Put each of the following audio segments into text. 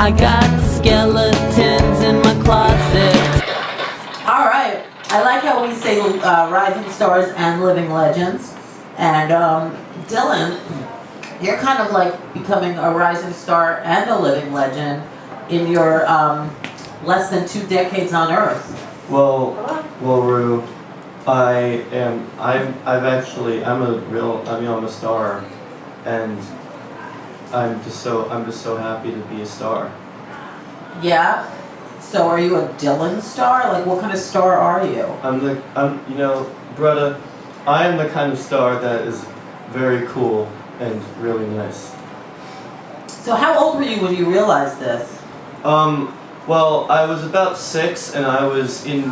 I got skeletons in my closet. All right. I like how we say rising stars and living legends. And DyLaN, you're kind of like becoming a rising star and a living legend in your less than 2 decades on Earth. Well, ReW, I'm a star, and I'm just so happy to be a star. Yeah. So are you a DyLaN star? Like, what kind of star are you? Brother, I am the kind of star that is very cool and really nice. So how old were you when you realized this? Well, I was about 6, and I was in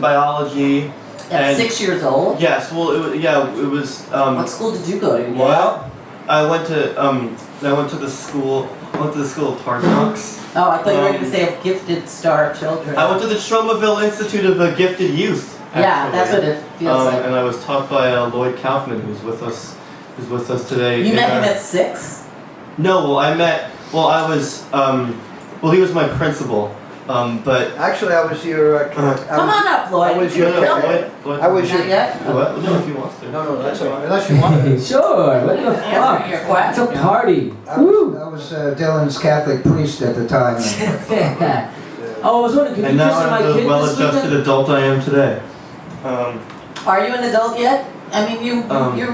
biology. At 6 years old? Yes. Well, it was. What school did you go to? Well, I went to the school of Hard Knocks. Oh, I thought you were going to say of gifted star children. I went to the Tromaville Institute of Gifted Youth. Actually. Yeah, that's what it feels like. And I was taught by Lloyd Kaufman, who's with us today. You met him at 6? No, he was my principal. But actually, I was your. Come on up, Lloyd. I was your. Lloyd, I was your. Not yet? What? No, if he wants to. No, that's all right. Unless you want to. Sure, what the fuck? Your It's question. a party. I was DyLaN's Catholic priest at the time. Oh, I was wondering, could And you now kiss my I'm kid the this well-adjusted weekend? adult I am today. Are you an adult yet? I mean,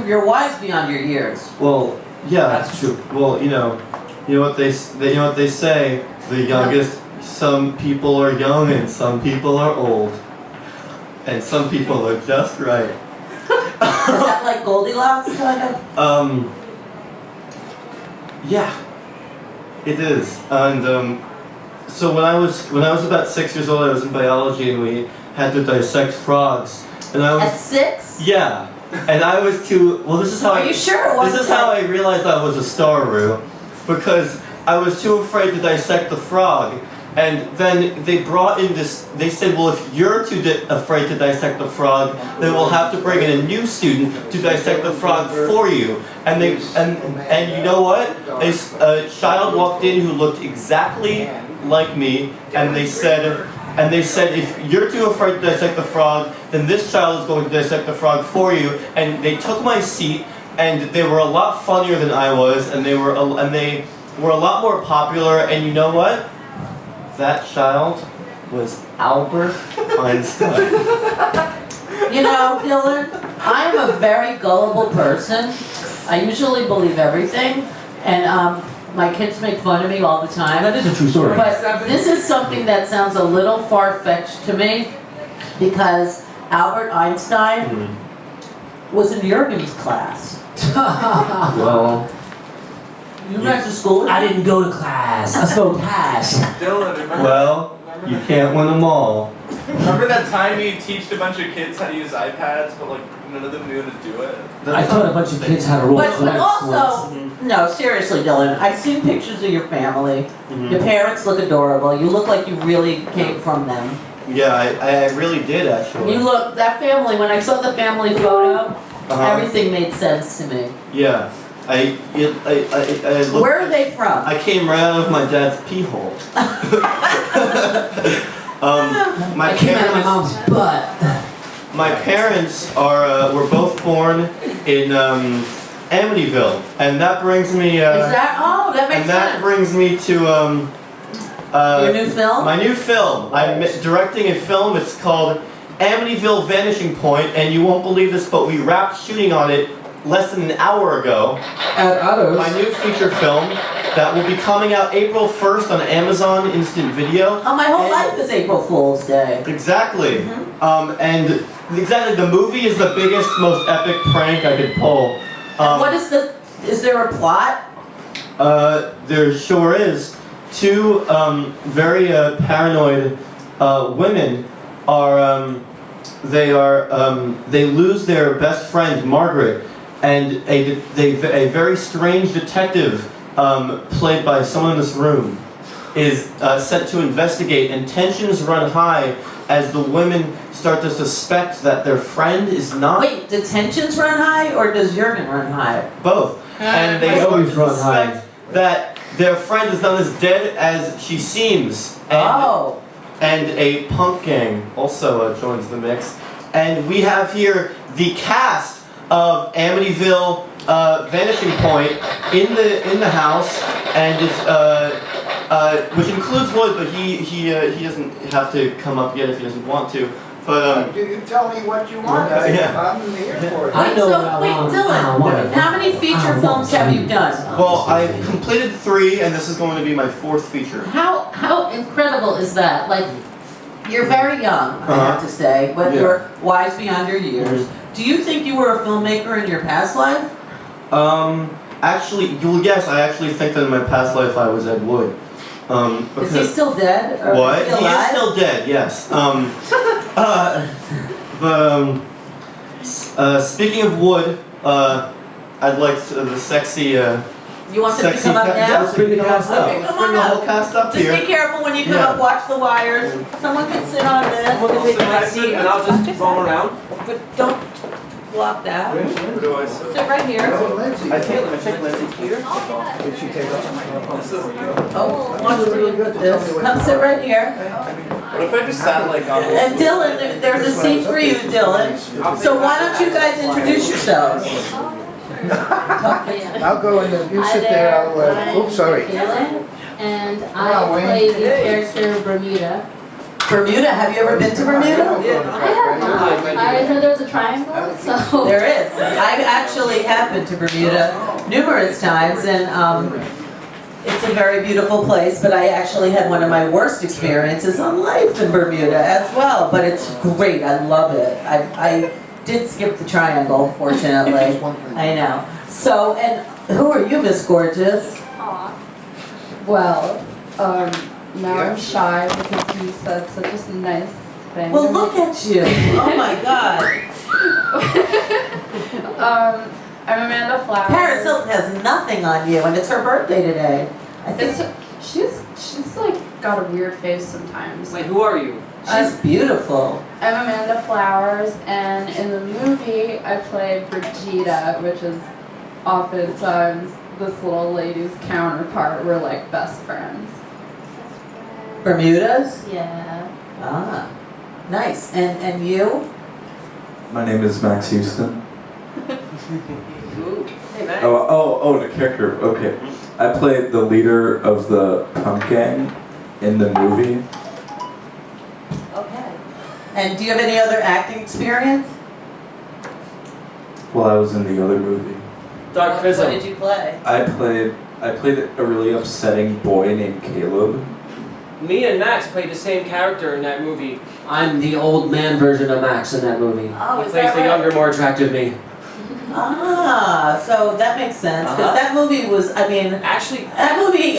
you're wise beyond your years. Well, yeah, that's true. Well, you know what they say. The youngest. Some people are young and some people are old, and some people are just right. Is that like Goldilocks kind of? Yeah, it is. And so when I was about 6 years old, I was in biology, and we had to dissect frogs. And I was At 6? Yeah, and I was too. Well, this is how. Are you sure it wasn't? This is how I realized I was a star, ReW, because I was too afraid to dissect the frog. And then they brought in this, they said, well, if you're too afraid to dissect the frog, then we'll have to bring in a new student to dissect the frog for you. And you know what? A child walked in who looked exactly like me, and they said, if you're too afraid to dissect the frog, then this child is going to dissect the frog for you. And they took my seat, and they were a lot funnier than I was, and they were a lot more popular, and you know what? That child was Albert Einstein. You know, DyLaN, I am a very gullible person. I usually believe everything, and my kids make fun of me all the time. That is a true story. But this is something that sounds a little far-fetched to me, because Albert Einstein was in Jurgen's class. Well, You guys to school? I didn't go to class. I spoke past. DyLaN, remember? Well, you can't win them all. Remember that time you teached a bunch of kids how to use iPads, but like none of them knew how to do it? I taught a bunch of kids how to roll. But flags also, once. no, seriously, DyLaN, I've seen pictures of your family. Mhm. Your parents look adorable. You look like you really came from them. Yeah, I really did actually. You look, that family, when I saw the family photo, everything made sense to me. Yeah, I looked, Where are they from? I came right out of my dad's pee hole. I came out of my mom's butt. My parents were both born in Amityville, and that brings me. Is that? Oh, that makes and that sense. brings me to Your new film? my new film. I'm directing a film. It's called Amityville Vanishing Point, and you won't believe this, but we wrapped shooting on it less than an hour ago. At others. My new feature film that will be coming out April 1st on Amazon Instant Video. Oh, my whole life is April Fool's Day. Exactly. And exactly, the movie is the biggest, most epic prank I could pull. What is there a plot? There sure is. Two very paranoid women they lose their best friend Margaret, and a very strange detective played by someone in this room is sent to investigate, and tensions run high as the women start to suspect that their friend is not. Wait, do tensions run high, or does Jurgen run high? Both. And they always start to run high. suspect that their friend is not as dead as she seems. And a punk gang also joins the mix. And we have here the cast of Amityville Vanishing Point in the house, and it's which includes Lloyd, but he doesn't have to come up yet if he doesn't want to. But You tell me what you want. Yeah. I'm here for it. I know what I Wait, want. Dylan, how many feature films have you done? well, I've completed 3, and this is going to be my 4th feature. How incredible is that? Like, you're very young, I have to say, but Yeah. you're wise beyond your years. Do you think you were a filmmaker in your past life? Actually, you'll guess. I actually think that in my past life I was Ed Wood. Is he still dead? Or What? Is he He is alive? still dead. Yes. Speaking of Wood, I'd like the sexy. You want them to come up now? Let's bring the cast up. Okay, Let's come bring on the whole up. cast up Just here. be careful when you come Yeah. up, watch the wires. Someone can sit on this, I'm gonna take my seat and I'll just roll around. but don't block that. Where do I sit? Sit right here. Oh, Lindsay. I take Lindsay here. Did she take off? This is. Oh, want to do this? Come sit right here. What if I just sat like on And Dylan, there's a seat for you, Dylan. So why don't you guys introduce yourselves? I'll go in and you sit there. I'll, oops, sorry. Caroleen, and Wow, I Wayne. play the character Bermuda. Bermuda, have you ever been to Bermuda? I have not. I heard there's a triangle, so. There is. I actually have been to Bermuda numerous times, and it's a very beautiful place, but I actually had one of my worst experiences on life in Bermuda as well, but it's great. I love it. I did skip the triangle, fortunately. I know. So, and who are you, Miss Gorgeous? Aw. Well, now I'm shy because you said such a nice thing. Well, look at you. Oh my God. I'm Amanda Flowers. Paris Hilton has nothing on you, and it's her birthday today. I think She's like got a weird face sometimes. Wait, who are you? she's beautiful. I'm Amanda Flowers, and in the movie I played Brigida, which is oftentimes this little lady's counterpart. We're like best friends. Bermudas? Yeah. Ah, nice. And you? My name is Max Houston. Hey, Max. Oh, the character. Okay. I played the leader of the punk gang in the movie. Okay. And do you have any other acting experience? While I was in the other movie. Dark What Prism. did you play? I played a really upsetting boy named Caleb. Me and Max played the same character in that movie. I'm the old man version of Max in that movie. Oh, he is plays that the right? younger, more attractive me. Ah, so that makes sense, because that movie was, I mean, Actually, that movie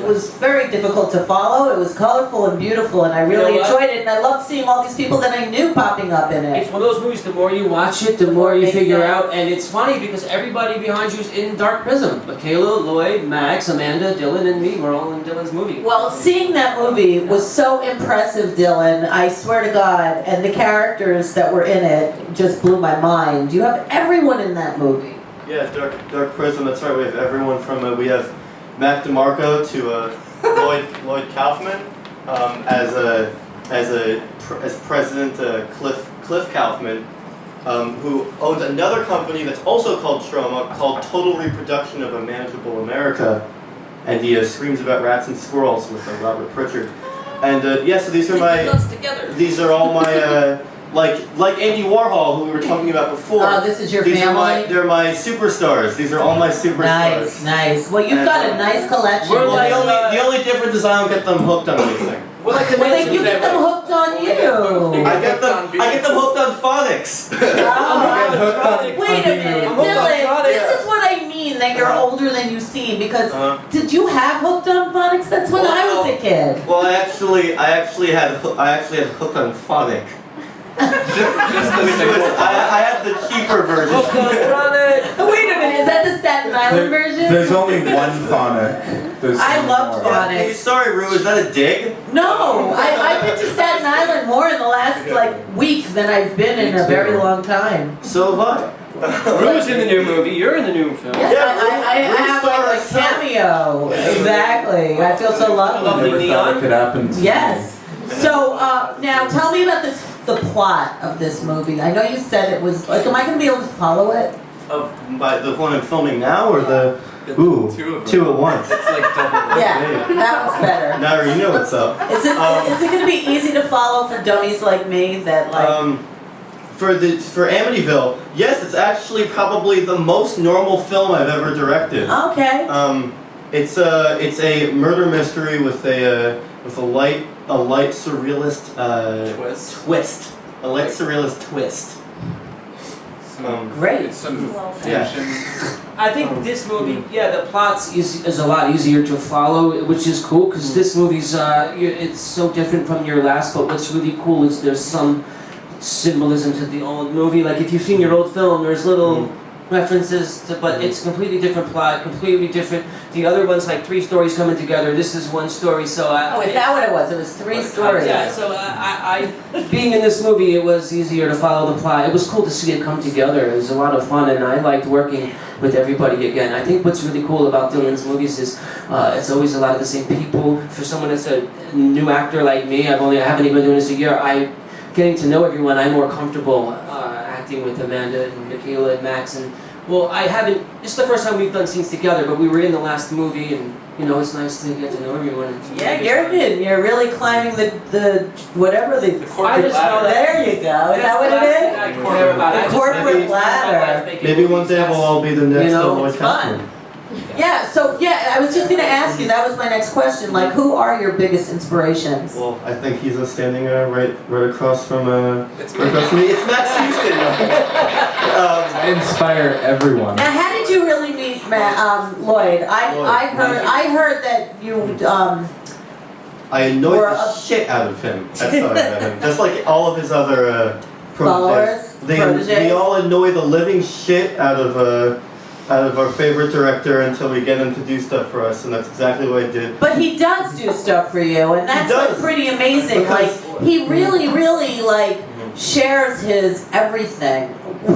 was very difficult to follow. It was colorful and beautiful, and I really You know what? enjoyed it, and I loved seeing all these people that I knew popping up in it's it. one of those movies, the more you watch it, the more you Makes figure sense. out, and it's funny because everybody behind you is in Dark Prism. Michaela, Lloyd, Max, Amanda, Dylan, and me, we're all in Dylan's movie. Well, seeing that movie was so impressive, Dylan, I swear to God, and the characters that were in it just blew my mind. You have everyone in that movie. Yeah, Dark Prism. That's right. We have everyone from we have Mac DeMarco to Lloyd Kaufman as President Cliff Kaufman, who owns another company that's also called Trauma, called Total Reproduction of a Manageable America, and he screams about rats and squirrels with Robert Pritchard. And so these are all my like Andy Warhol, who we were talking about before. Oh, this is your These family? they're my superstars. These are all my superstars. Nice. Well, you've got a nice collection. We're like- The only difference is I don't get them hooked on anything. We're like the Well, Manson then you get them family. hooked on you. I get them hooked on phonics. Oh, wait a minute, I'm hooked on Dylan. phonics. This is what I mean that you're older than you seem. Because did you have hooked on phonics? That's when I was a kid. Well, I actually had hooked on phonic. I had the cheaper version. Hooked on Chronic. Wait a minute, is that the Staten Island version? There's only one phonic. I loved more. phonics. Hey, sorry, Rue. Is that a dig? No, I've been to Staten Island more in the last week than I've been in a very long time. So have I. Rue's in the new movie. You're in the new film. Yes, I have like a cameo. Exactly. I feel so Lovely lovely. Never thought it could happen. To Yes. So now tell me about the plot of this movie. I know you said it was like, am I going to be able to follow it? By the one I'm filming now, or the ooh, two at once. It's like double. Yeah, that one's better. Now you know what's up. Is it going to be easy to follow for dummies like me that like? For Amityville, yes, it's actually probably the most normal film I've ever directed. Okay. It's a murder mystery with a light surrealist twist. A light surrealist twist. Great. It's some Yeah. fusion. I think this movie, the plots is a lot easier to follow, which is cool because this movie's it's so different from your last. But what's really cool is there's some symbolism to the old movie. Like if you've seen your old film, there's little references to, but it's completely different plot, completely different. The other one's like 3 stories coming together. This is one story. So Is that what it was? It was 3 stories. Yeah. So I being in this movie, it was easier to follow the plot. It was cool to see it come together. It was a lot of fun, and I liked working with everybody again. I think what's really cool about DyLaN's movies is it's always a lot of the same people. For someone that's a new actor like me, I haven't even been doing this a year. Getting to know everyone, I'm more comfortable acting with Amanda and Michaela and Max. And well, I haven't. It's the first time we've done scenes together, but we were in the last movie, and it's nice to get to know everyone. Yeah, Jurgen, you're really climbing the whatever the corporate ladder. There you go. Is that what it is? The corporate ladder. Maybe one day we'll all be the next Lloyd it's fun. Kaufman. Yeah, so I was just going to ask you, that was my next question, like who are your biggest inspirations? Well, I think he's standing right across from me. It's Max Houston. I inspire everyone. Now, how did you really meet Lloyd? I heard that you I annoyed Or the shit out of him. That's how I met him. Just like all of his other Followers? proteges. We all annoy the living shit out of our favorite director until we get him to do stuff for us, and that's exactly what I did. But he does do stuff for you, and that's like pretty amazing. Because- Like he really like shares his everything. Do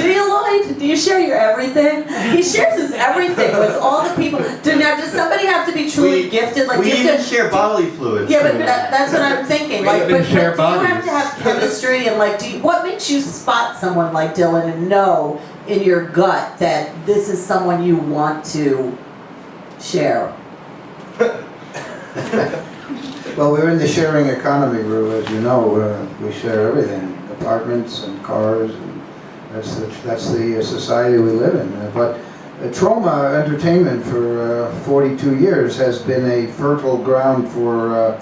you, Lloyd? Do you share your everything? He shares his everything with all the people. Does somebody have to be truly gifted? Like we gifted? even share bodily fluids. Yeah, but that's what I'm thinking. Like, even but do you share have bodies. to have chemistry and like, what makes you spot someone like DyLaN and know in your gut that this is someone you want to share? Well, we're in the sharing economy, ReW, as you know. We share everything, apartments and cars, and that's the society we live in. But Trauma Entertainment for 42 years has been a fertile ground for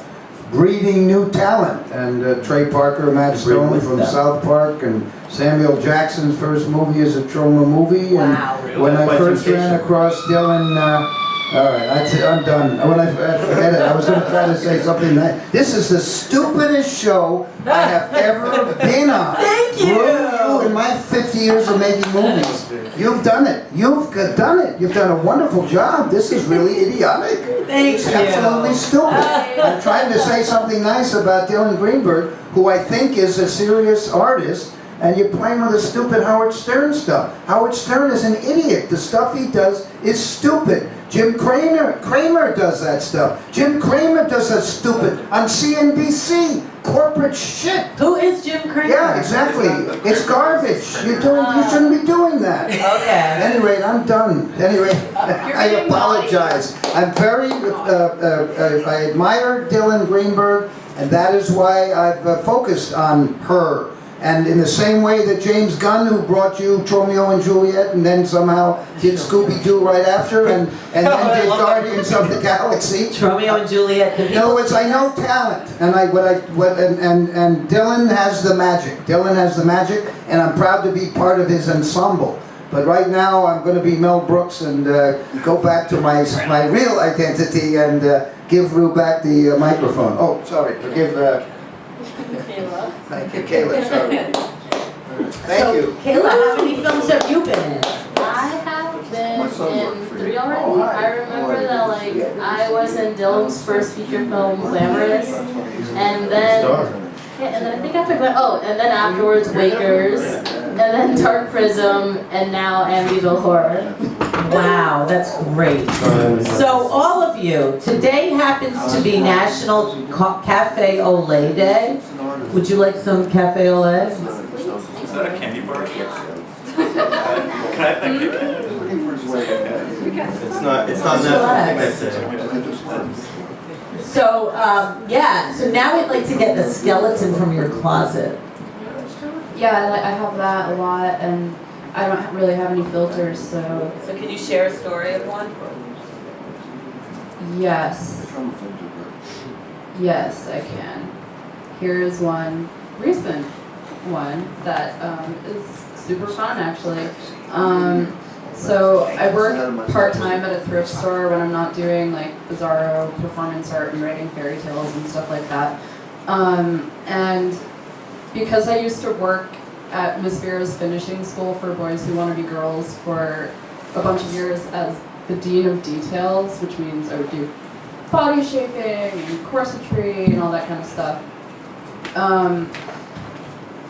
breeding new talent. And Trey Parker, Matt Stone from South Park, and Samuel Jackson's first movie is a Trauma movie. Wow. And when I first ran across DyLaN, all right, I'm done. When I forget it, I was going to try to say something nice. This is the stupidest show I have ever been on. Thank you. ReW, in my 50 years of making movies, you've done it. You've done it. You've done a wonderful job. This is really idiotic. Thank It's you. absolutely stupid. I'm trying to say something nice about Dylan Greenberg, who I think is a serious artist, and you're playing with the stupid Howard Stern stuff. Howard Stern is an idiot. The stuff he does is stupid. Jim Cramer does that stuff. Jim Cramer does that stupid on CNBC. Corporate shit. Who is Jim Cramer? Yeah, exactly. It's garbage. You shouldn't be doing that. Okay. Anyway, I'm done. Anyway, I apologize. I'm very, I admire Dylan Greenberg, and that is why I've focused on her. And in the same way that James Gunn, who brought you Romeo and Juliet, and then somehow did Scooby-Doo right after, and then did Guardians of the Galaxy. Romeo and Juliet. In other words, I know talent, and and Dylan has the magic. Dylan has the magic, and I'm proud to be part of his ensemble. But right now, I'm going to be Mel Brooks and go back to my real identity and give ReW back the microphone. Oh, sorry, forgive. Kayla. Thank you, Kayla. Sorry. Thank you. Kayla, how many films have you been in? I have been in 3 already. I remember that I was in DyLaN's first feature film, Glamorous, and then I think I forgot. Oh, and then afterwards, Wakers. and then Dark Prism, and now Amityville Horror. Wow, that's great. So all of you, today happens to be National Cafe au Lait Day. Would you like some cafe au lait? Is that a candy bar? Can I have that Kit Kat? It's not national. So, yeah, so now we'd like to get the skeleton from your closet. Yeah, I have that a lot, and I don't really have any filters, so So can you share a story of one? yes. Yes, I can. Here is one recent one that is super fun, actually. So I work part-time at a thrift store when I'm not doing like bizarro performance art and writing fairy tales and stuff like that. And because I used to work at Miss Vera's finishing school for boys who want to be girls for a bunch of years as the dean of details, which means I would do body shaping and corsetry and all that kind of stuff.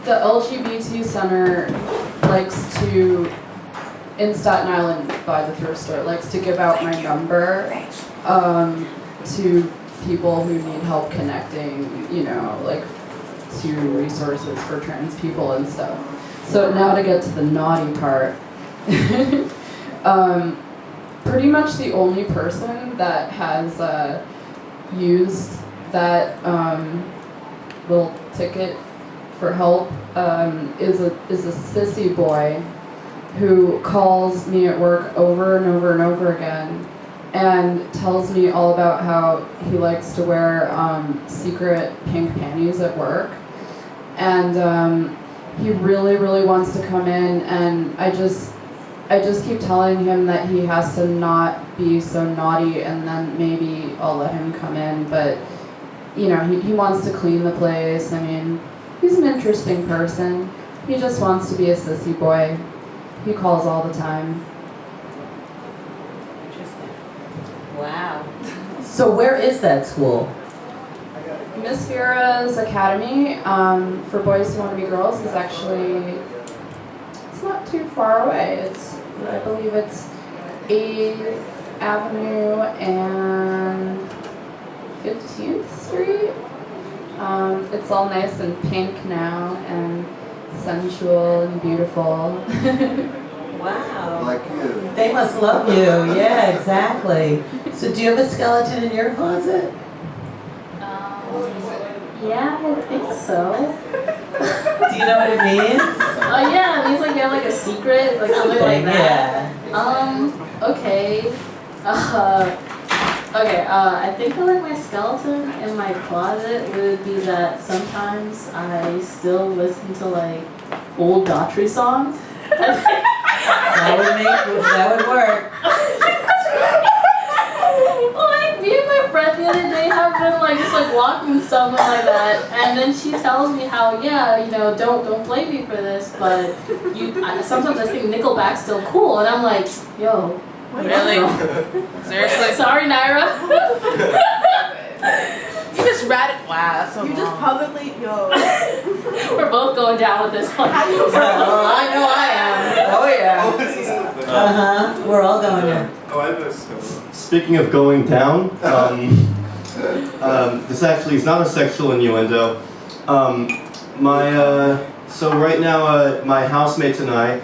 The LGBT Center likes to, in Staten Island by the thrift store, likes to give out my number to people who need help connecting, you know, like to resources for trans people and stuff. So now to get to the naughty part. Pretty much the only person that has used that little ticket for help is a sissy boy who calls me at work over and over and over again and tells me all about how he likes to wear secret pink panties at work. And he really, really wants to come in, and I just keep telling him that he has to not be so naughty, and then maybe I'll let him come in. But, you know, he wants to clean the place. I mean, he's an interesting person. He just wants to be a sissy boy. He calls all the time. Interesting. Wow. So where is that school? Miss Vera's Academy for boys who want to be girls is actually, it's not too far away. I believe it's 8th Avenue and 15th Street. It's all nice and pink now and sensual and beautiful. Wow. Like you. They must love you. Yeah, exactly. So do you have a skeleton in your closet? Yeah, I think so. Do you know what it means? Oh yeah, it means like you have like a secret, like something like that. Yeah. Okay. I think like my skeleton in my closet would be that sometimes I still listen to like old Daughtry songs. That would work. Like me and my friend the other day have been like just like walking something like that, and then she tells me how don't blame me for this, but sometimes I think Nickelback's still cool, and I'm like, yo. Really? Seriously? Sorry, Naira. You just wow, that's so You just long. publicly, yo. We're both going down with this one. Oh, I know I am. Oh yeah. We're all going there. Oh, I have this. Speaking of going down, this actually is not a sexual innuendo. So right now, my housemates and I,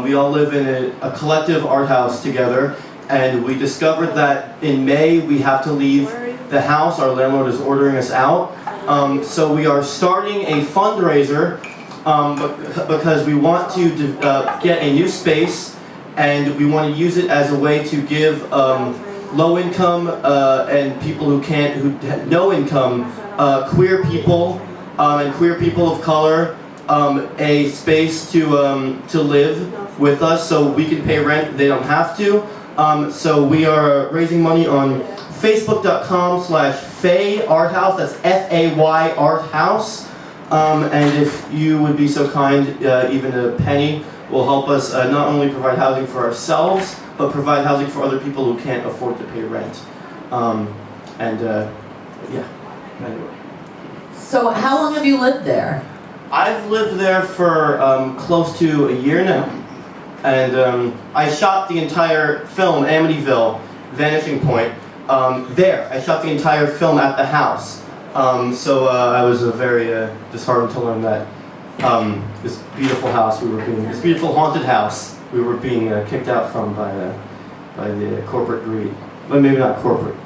we all live in a collective art house together, and we discovered that in May we have to leave the house. Our landlord is ordering us out. So we are starting a fundraiser because we want to get a new space, and we want to use it as a way to give low income and people who have no income, queer people and queer people of color a space to live with us, so we can pay rent. They don't have to. So we are raising money on Facebook.com/Fay Art House. That's FAY Art House. And if you would be so kind, even a penny will help us not only provide housing for ourselves, but provide housing for other people who can't afford to pay rent. So how long have you lived there? I've lived there for close to a year now, and I shot the entire film, Amityville, Vanishing Point, there. I shot the entire film at the house. So I was very disheartened to learn that this beautiful house this beautiful haunted house, we were being kicked out from by the corporate greed. Well, maybe not corporate.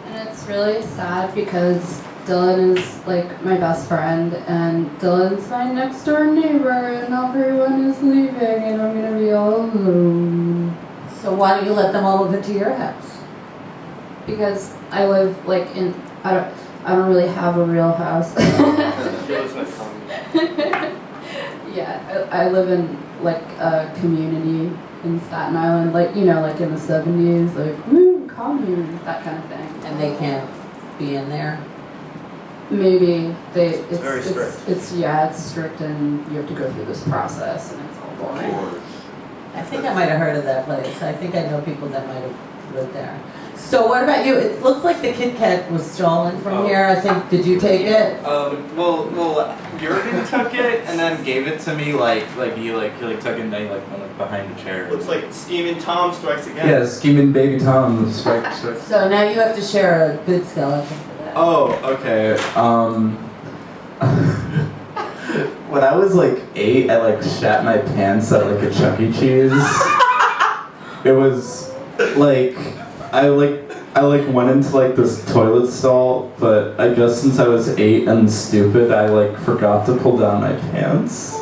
And it's really sad because DyLaN is like my best friend, and DyLaN's my next door neighbor, and everyone is leaving, and I'm gonna be all alone. So why don't you let them all move into your house? Because I live like I don't really have a real house. Yeah, I live in like a community in Staten Island, like like in the 70s, like woo, commune, that kind of thing. And they can't be in there? Maybe it's very strict. It's strict, and you have to go through this process, and it's all boring. I think I might have heard of that place. I think I know people that might have lived there. So what about you? It looks like the Kit Kat was stolen from here. I think, did you take it? Well, Jurgen took it and then gave it to me he took it and then went behind the chair. Looks like Scheming Tom strikes again. Yeah, scheming baby Tom strike. So now you have to share a good skeleton for that. Oh, okay. When I was like 8, I shat my pants at a Chuck E. Cheese. It was like I went into this toilet stall, but I guess since I was 8 and stupid, I forgot to pull down my pants.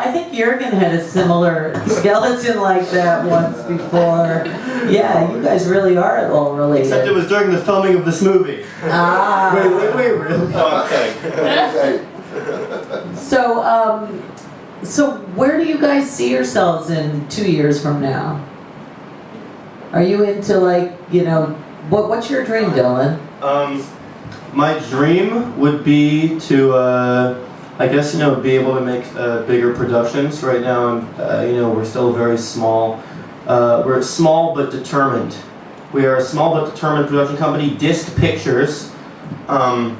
I think Jurgen had a similar skeleton like that once before. Yeah, you guys really are all related. Except it was during the filming of this movie. Ah. Wait, really? Oh, okay. So where do you guys see yourselves in 2 years from now? Are you into what's your dream, DyLaN? My dream would be to, be able to make bigger productions. Right now, we're still very small. We're small but determined. We are a small but determined production company, Disc Pictures, and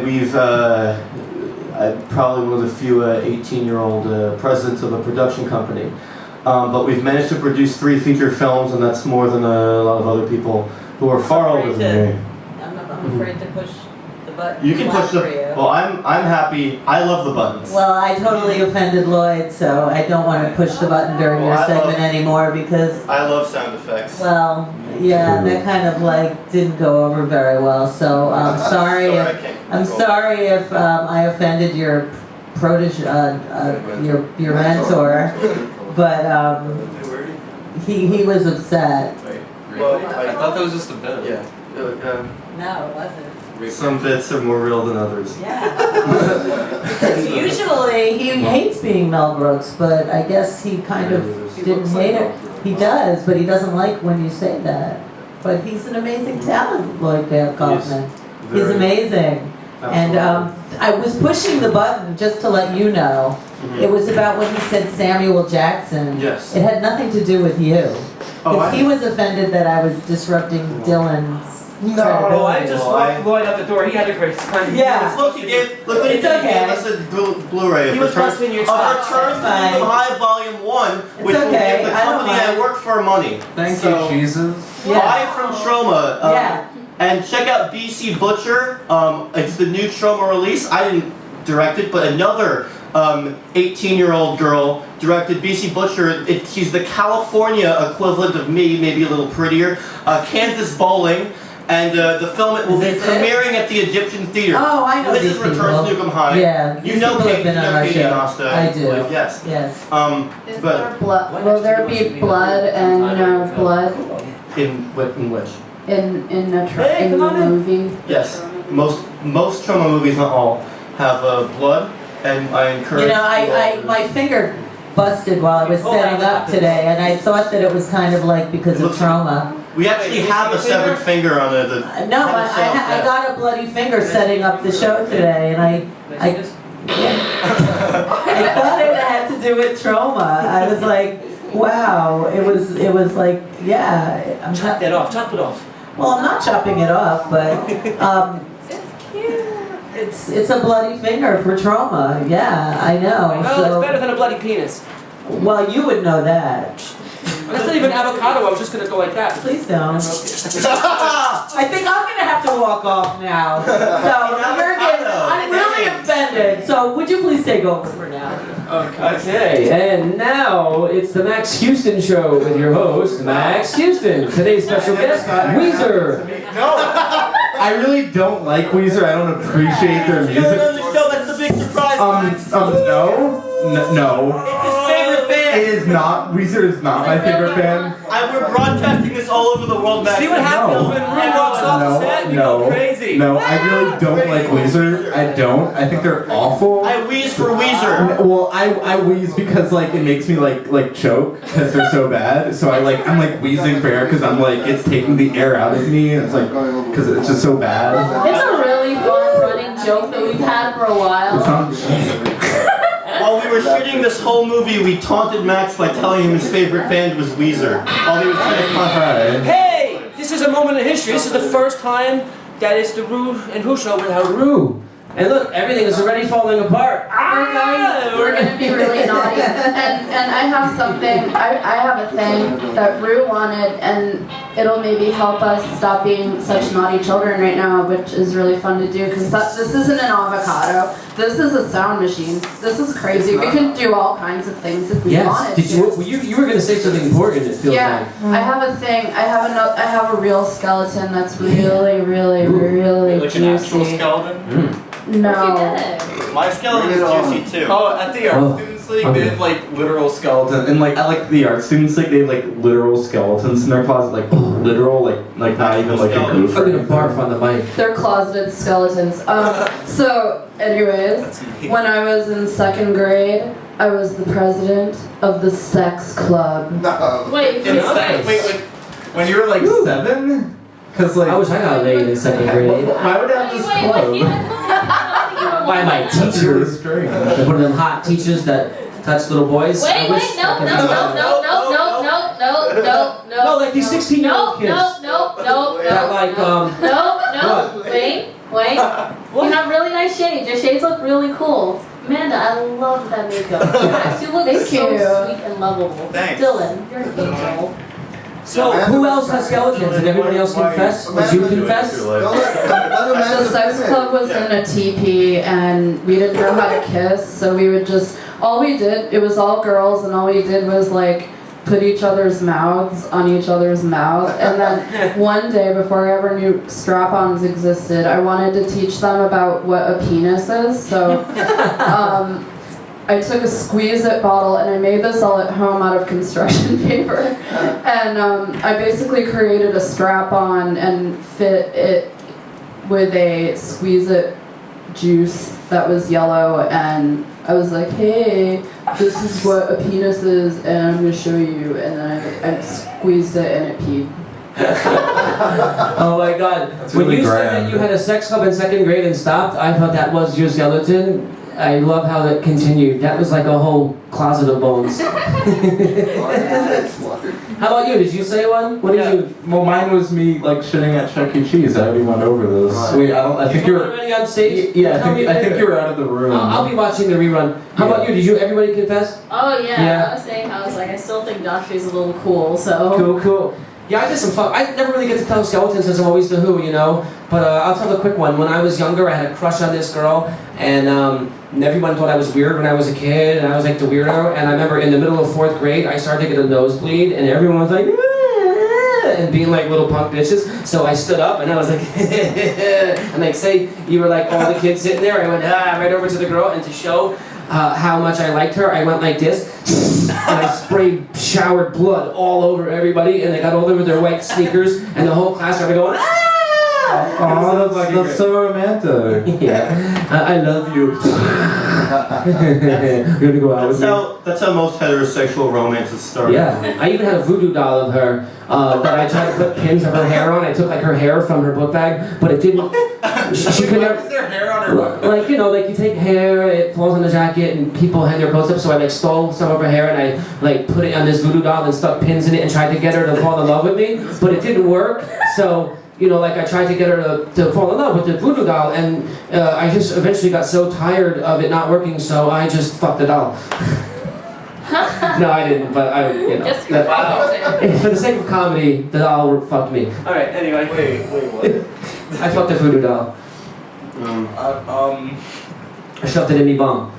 we've I'm probably one of the few 18-year-old presidents of a production company. But we've managed to produce 3 feature films, and that's more than a lot of other people who are far older than me. I'm afraid to push the button. You can push the. Well, I'm happy. I love the buttons. Well, I totally offended Lloyd, so I don't want to push the button during your segment anymore because. I love sound effects. Well, yeah, that kind of didn't go over very well. So I'm sorry. I'm sorry if I offended your protege, your mentor. But he was upset. Well, I thought that was just a bit. Yeah. No, it wasn't. Some bits are more real than others. Yeah. Because usually he hates being Mel Brooks, but I guess he kind of didn't hate it. He does, but he doesn't like when you say that. But he's an amazing talent, Lloyd Kaufman. He's amazing. Absolutely. And I was pushing the button just to let you know. Mm-hmm. It was about when he said Samuel Jackson. Yes. It had nothing to do with you. Oh, he was offended that I was disrupting Dylan's. No, I just walked Lloyd out the door. He had a great time. Yeah. Look what he gave us a Blu-ray of He was busting your chops. Return to Kingdom High Volume 1, which will give the company I work for money. Thank you, Jesus. Buy from Troma. And check out BC Butcher. It's the new Troma release. I didn't direct it, but another 18-year-old girl directed BC Butcher. She's the California equivalent of me, maybe a little prettier. Kansas Bowling. And the film will be premiering at the Egyptian Theater. Oh, I know This these is Return people. to Nukem High. Yeah, You know Katie and Asta. I do. Yes. Yes. Is But there blood? Will there be blood and blood in which? in the movie? Yes. Most Troma movies, not all, have blood, and I encourage. I my finger busted while I was setting up today, and I thought that it was kind of because of trauma. We actually have a severed finger on it. No, I got a bloody finger setting up the show today, and I thought it had to do with trauma. I was like, wow, it was yeah. Chop it off. Well, I'm not chopping it off, but It's cute. It's a bloody finger for trauma. Yeah, I know. Well, So- it's better than a bloody penis. Well, you would know that. That's not even avocado. I was just gonna go like that. Please don't. Okay. I think I'm gonna have to walk off now. So I'm really offended. So would you please take over for now? Okay, and now it's the Max Houston Show with your host, Max Houston. Today's special guest, Weezer. No, I really don't like Weezer. I don't appreciate their He's going on music. the show, that's the big surprise. No. It's his favorite band. It is not. Weezer is not my favorite band. We're broadcasting this all over the world, Max. See what happens when Rue walks off the set? You go crazy. No, I really don't like Weezer. I don't. I think they're awful. I wheeze for Weezer. Well, I wheeze because like it makes me like choke because they're so bad. So I'm like wheezing for air because I'm like it's taking the air out of me. And it's like because it's just so bad. It's a really fun running joke that we've had for a while. It's not. While we were shooting this whole movie, we taunted Max by telling him his favorite band was Weezer. While he was trying to Alright. Hey, this is a moment in history. This is the first time that it's the ReW and WhO show without ReW. And look, everything is already falling apart. We're gonna be really naughty. And I have something, I have a thing that ReW wanted, and it'll maybe help us stop being such naughty children right now, which is really fun to do, because this isn't an avocado. This is a sound machine. This is crazy. We can do all kinds of things if we Yes. wanted Did to. you were going to say something important, it feels Yeah, I have a thing. I have a real skeleton that's really, really, really Like an actual juicy. skeleton? No. My skeleton is juicy too. Oh, at the Art Students League, they have like literal skeletons. And like I like the art students like they have like literal skeletons in their closet, like literal, like not even like a goof. I'm going to barf on the mic. They're closeted skeletons. So, anyways, when I was in 2nd grade, I was the president of the sex club. Wait, Wait. When you were like 7, because like I wish I got laid in 2nd grade. why would I have this club? By my That's teacher. really strange. One of them hot teachers that touch little boys. I Wait, wish I could do that. No, like these 16-year-old kids. That like, what? Wait. You have really nice shades. Your shades look really cool. Amanda, I love that makeup. You look Thank so you. sweet and lovable. Thanks. Dylan, you're an angel. So, who else has skeletons? Did everybody else confess? Did you confess? The sex club was in a teepee, and we didn't know how to kiss, so we would just, it was all girls, and all we did was like put each other's mouths on each other's mouth. And then one day, before I ever knew strap-ons existed, I wanted to teach them about what a penis is. So I took a squeeze-it bottle, and I made this all at home out of construction paper. And I basically created a strap-on and fit it with a squeeze-it juice that was yellow, and I was like, hey, this is what a penis is, and I'm going to show you. And then I squeezed it, and it peed. Oh my god. When really you said grand. that you had a sex club in 2nd grade and stopped, I thought that was your skeleton. I love how that continued. That was like a whole closet of bones. How about you? Did you say one? What did you? Well, mine was me like shitting at Chuck E. Cheese. I already went over this. Wait, I think you're. already on stage? Yeah, Tell me I think later. you were out of the room. I'll be watching the rerun. How about you? Did you? Everybody confess? Oh yeah, Yeah. I was saying I was like, I still think Josh's a little cool, so. Cool. Yeah, I did some fun. I never really get to tell skeletons since I'm always the Who, you know. But I'll tell a quick one. When I was younger, I had a crush on this girl, and everyone thought I was weird when I was a kid, and I was like the weirdo. And I remember in the middle of 4th grade, I started to get a nosebleed, and everyone was like, "Ah," and being like little punk bitches. So I stood up, and I was like, and like say you were like all the kids sitting there, I went right over to the girl, and to show how much I liked her, I went like this, and I showered blood all over everybody, and they got all over their white sneakers, and the whole class started going, ah! Oh, that's so romantic. Yeah, I love you. You're gonna go out with me? That's how most heterosexual romances start. Yeah, I even had a voodoo doll of her that I tried to put pins of her hair on. I took like her hair from her book bag, but it didn't. She could Why never. is there hair on her butt? Like, you know, like you take hair, it falls on the jacket, and people hang their coats up, so I like stole some of her hair and I like put it on this voodoo doll and stuck pins in it and tried to get her to fall in love with me, but it didn't work, so you know, like I tried to get her to fall in love with the voodoo doll, and I just eventually got so tired of it not working, so I just fucked the doll. No, I didn't, but I, you know. Just wow. For the sake of comedy, the doll fucked me. All right. Anyway. Wait, what? I fucked the voodoo doll. I shoved it in me bum.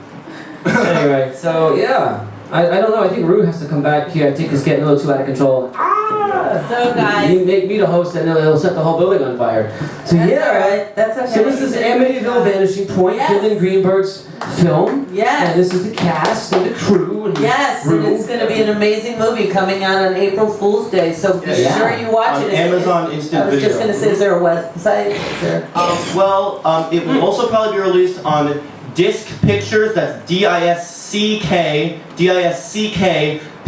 Anyway, so yeah. I don't know. I think Rue has to come back here. I think it's getting a little too out of control. So guys, You make me the host, and it'll set the whole building on fire. So that's yeah. all right. That's okay. So this is Amityville Vanishing Point, Yes. Dylan Greenberg's film. Yes. And this is the cast and the crew. And Yes, Rue. and it's going to be an amazing movie coming out on April Fool's Day, so be Yeah. sure you watch On it. Amazon Instant I was Video. just going to say, is there a website? Is there? It will also probably be released on Disc Pictures. That's DISCK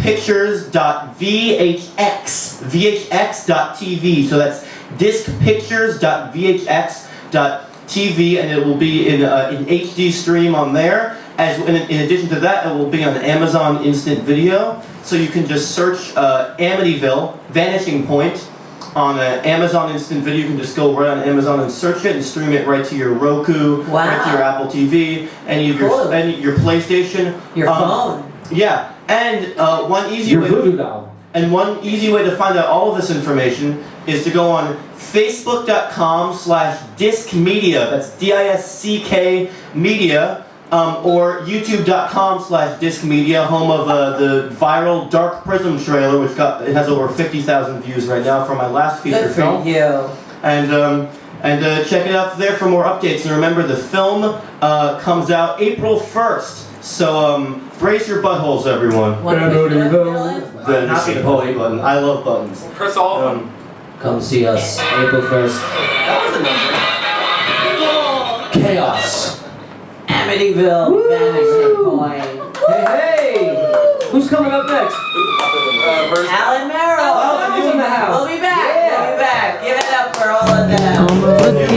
pictures.vhx.tv. So that's discpictures.vhx.tv, and it will be in HD stream on there. As in addition to that, it will be on Amazon Instant Video. So you can just search Amityville Vanishing Point on Amazon Instant Video. You can just go right on Amazon and search it and stream it right to your Roku, Wow. right to your Apple TV, any of Cool. your PlayStation, Your phone. Yeah, and one easy Your way. voodoo doll. And one easy way to find out all of this information is to go on Facebook.com/discmedia. That's DISCK media. Or YouTube.com/discmedia, home of the viral Dark Prism trailer, which it has over 50,000 views right now from my last feature Good for film. you. And check it out there for more updates. And remember, the film comes out April 1st. So brace your buttholes, everyone. Want to push it up, Dylan? Not the bully button. I love buttons. Press all of them. Come see us April 1st. That was a number. Chaos. Amityville Vanishing Point. Hey! Who's coming up next? Alan Merrill. Oh, he's in the house. We'll be back. Yeah. We'll be back. Give it up for all of them. I'm a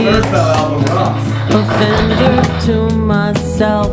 Your first album rocks. offender to myself.